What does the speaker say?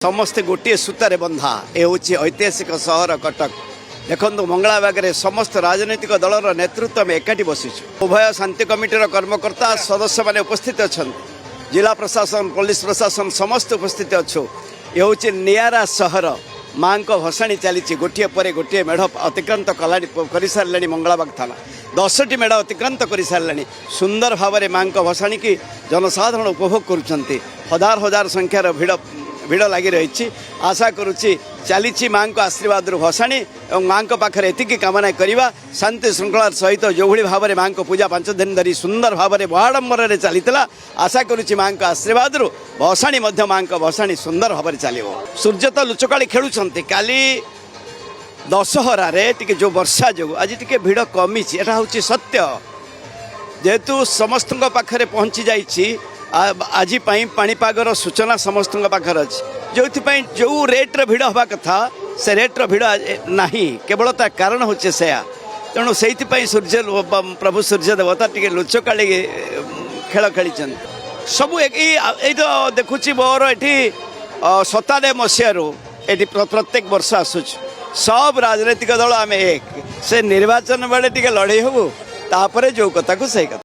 समस्ते गोटे सूतार बंधा ए हूँ ऐतिहासिक सहर कटक। देखो मंगलाबागे समस्त राजनैतिक दलर नेतृत्व में एकाठी बसीचु। उभय शांति कमिटर कर्मकर्ता सदस्य मैंने उपस्थित अच्छा, जिला प्रशासन पुलिस प्रशासन समस्त उपस्थित अच्छु। ये हूँ नियारा सहर माँ को भसाणी चली गोटे पर गोटे मेढ़ अतिक्रांत कर सारे मंगलाबाग थाना 10टी मेढ़ अतिक्रांत कर सारे सुंदर भाव में माँ को भसाणी की जनसाधारण उपभोग कर हजार हजार संख्यार भिड़ लगी रही। आशा करुच्ची चली माँ को आशीर्वाद भसाणी और माँ को पाखे एति कामना करवा शांति श्रृंखला सहित जो भाई भाव में माँ को पूजा 5 दिन धरी सुंदर भाव में बहाडंबर चली। आशा करुच्ची माँ को आशीर्वाद भसाणी माँ को भसाणी सुंदर भाव में चलो। सूर्य तो लुचकाड़ी खेलुंट काली दशहरा टे जो वर्षा जो आज टे भिड़ कमी हूँ सत्य जेहेतु समस्त पाखे पहुँची जाइए। आज पाणीपागर सूचना समस्त पाखे अच्छी जो जो रेट्रे भिड़ हवा कथा से रेट्र भिड़ नहीं केवल ता कारण हूँ से तेणु से सूर्य प्रभु सूर्य देवता टे लुचकाड़ी खेल खेली सब ये तो देखुची मोर ये 97 मसीह ये प्रत्येक वर्ष आसूँ सब राजनैतिक दल आम एक से निर्वाचन बेले टे लड़े हबू तापर जो कथा को सही कथा।